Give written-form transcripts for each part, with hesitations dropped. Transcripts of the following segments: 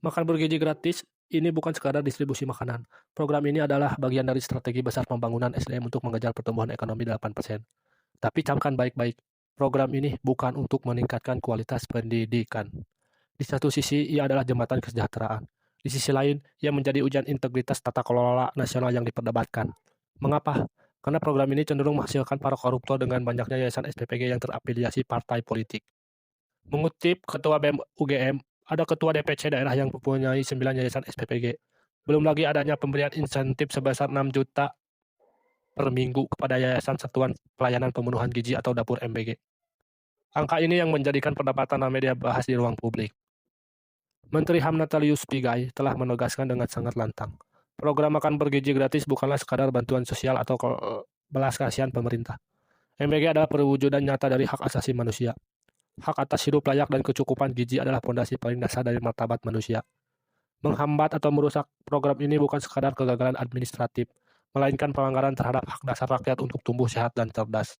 Makan bergizi gratis ini bukan sekadar distribusi makanan. Program ini adalah bagian dari strategi besar pembangunan SDM untuk mengejar pertumbuhan ekonomi 8%. Tapi camkan baik-baik, program ini bukan untuk meningkatkan kualitas pendidikan. Di satu sisi, ia adalah jembatan kesejahteraan. Di sisi lain, ia menjadi ujian integritas tata kelola nasional yang diperdebatkan. Mengapa? Karena program ini cenderung menghasilkan para koruptor dengan banyaknya yayasan SPPG yang terafiliasi partai politik. Mengutip Ketua BEM UGM, ada Ketua DPC daerah yang mempunyai 9 yayasan SPPG. Belum lagi adanya pemberian insentif sebesar 6 juta per minggu kepada Yayasan Satuan Pelayanan Pemenuhan Gizi atau Dapur MBG. Angka ini yang menjadikan pendapatan ramai dibahas di ruang publik. Menteri HAM Natalius Pigai telah menegaskan dengan sangat lantang, program makan bergizi gratis bukanlah sekadar bantuan sosial atau belas kasihan pemerintah. MBG adalah perwujudan nyata dari hak asasi manusia. Hak atas hidup layak dan kecukupan gizi adalah fondasi paling dasar dari martabat manusia. Menghambat atau merusak program ini bukan sekadar kegagalan administratif, melainkan pelanggaran terhadap hak dasar rakyat untuk tumbuh sehat dan cerdas.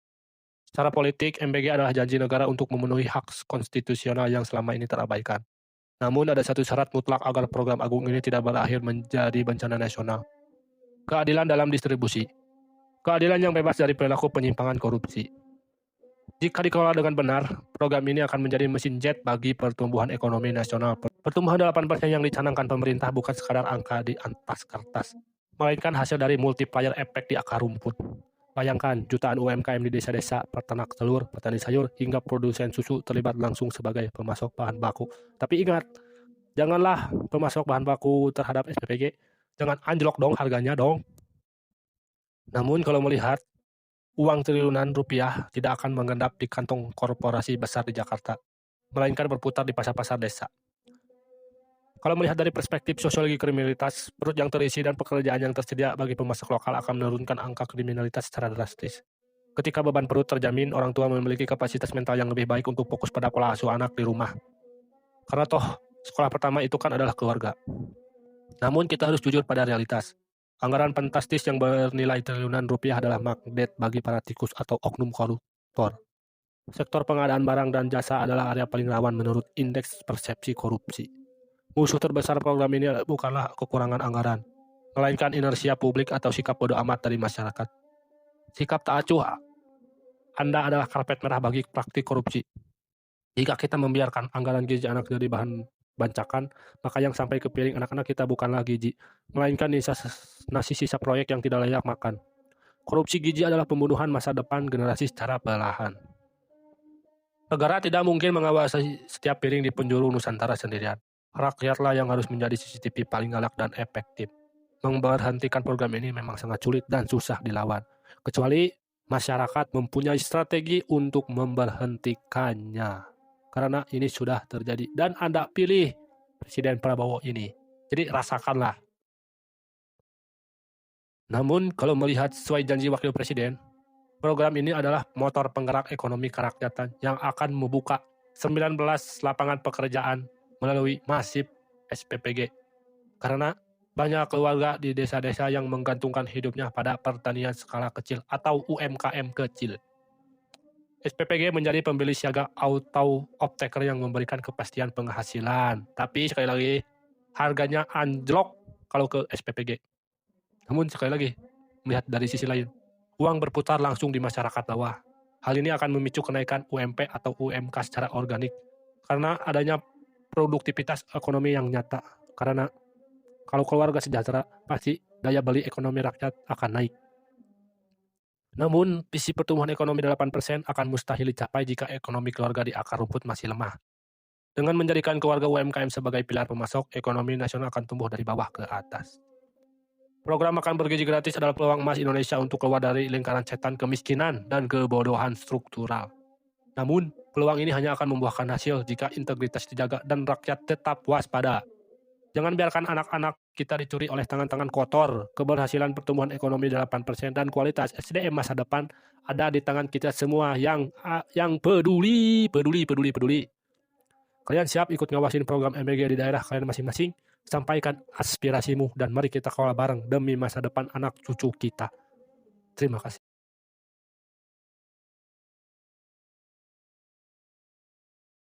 Secara politik, MBG adalah janji negara untuk memenuhi hak konstitusional yang selama ini terabaikan. Namun ada satu syarat mutlak agar program agung ini tidak berakhir menjadi bencana nasional. Keadilan dalam distribusi. Keadilan yang bebas dari perilaku penyimpangan korupsi. Jika dikelola dengan benar, program ini akan menjadi mesin jet bagi pertumbuhan ekonomi nasional. Pertumbuhan 8% yang dicanangkan pemerintah bukan sekadar angka di atas kertas, melainkan hasil dari multiplier efek di akar rumput. Bayangkan, jutaan UMKM di desa-desa, peternak telur, petani sayur, hingga produsen susu terlibat langsung sebagai pemasok bahan baku. Tapi ingat, janganlah pemasok bahan baku terhadap SPPG, jangan anjlok dong harganya dong. Namun kalau melihat uang triliunan rupiah tidak akan mengendap di kantong korporasi besar di Jakarta, melainkan berputar di pasar-pasar desa. Kalau melihat dari perspektif sosiologi kriminalitas, perut yang terisi dan pekerjaan yang tersedia bagi pemasok lokal akan menurunkan angka kriminalitas secara drastis. Ketika beban perut terjamin, orang tua memiliki kapasitas mental yang lebih baik untuk fokus pada pola asuh anak di rumah. Karena toh, sekolah pertama itu kan adalah keluarga. Namun kita harus jujur pada realitas. Anggaran fantastis yang bernilai triliunan rupiah adalah magnet bagi para tikus atau oknum koruptor. Sektor pengadaan barang dan jasa adalah area paling rawan menurut indeks persepsi korupsi. Musuh terbesar program ini bukanlah kekurangan anggaran, melainkan inersia publik atau sikap bodoh amat dari masyarakat. Sikap tak acuh Anda adalah karpet merah bagi praktik korupsi. Jika kita membiarkan anggaran gizi anak jadi bahan bancakan, maka yang sampai ke piring anak-anak kita bukanlah gizi, melainkan nasi sisa proyek yang tidak layak makan. Korupsi gizi adalah pembunuhan masa depan generasi secara perlahan. Negara tidak mungkin mengawasi setiap piring di penjuru Nusantara sendirian. Rakyatlah yang harus menjadi CCTV paling galak dan efektif. Memberhentikan program ini memang sangat sulit dan susah dilawan, kecuali masyarakat mempunyai strategi untuk memberhentikannya. Karena ini sudah terjadi dan Anda pilih Presiden Prabowo ini. Jadi rasakanlah. Namun kalau melihat sesuai janji Wakil Presiden, program ini adalah motor penggerak ekonomi kerakyatan yang akan membuka 19 lapangan pekerjaan melalui masif SPPG. Karena banyak keluarga di desa-desa yang menggantungkan hidupnya pada pertanian skala kecil atau UMKM kecil. SPPG menjadi pembeli siaga auto off-taker yang memberikan kepastian penghasilan. Tapi sekali lagi, harganya anjlok kalau ke SPPG. Namun sekali lagi, melihat dari sisi lain, uang berputar langsung di masyarakat bawah. Hal ini akan memicu kenaikan UMP atau UMK secara organik. Karena adanya produktivitas ekonomi yang nyata. Karena kalau keluarga sejahtera, pasti daya beli ekonomi rakyat akan naik. Namun, visi pertumbuhan ekonomi 8% akan mustahil dicapai jika ekonomi keluarga di akar rumput masih lemah. Dengan menjadikan keluarga UMKM sebagai pilar pemasok, ekonomi nasional akan tumbuh dari bawah ke atas. Program makan bergizi gratis adalah peluang emas Indonesia untuk keluar dari lingkaran setan kemiskinan dan kebodohan struktural. Namun, peluang ini hanya akan membuahkan hasil jika integritas dijaga dan rakyat tetap waspada. Jangan biarkan anak-anak kita dicuri oleh tangan-tangan kotor. Keberhasilan pertumbuhan ekonomi 8% dan kualitas SDM masa depan ada di tangan kita semua yang peduli. Kalian siap ikut ngawasin program MBG di daerah kalian masing-masing? Sampaikan aspirasimu dan mari kita kawal bareng demi masa depan anak cucu kita. Terima kasih.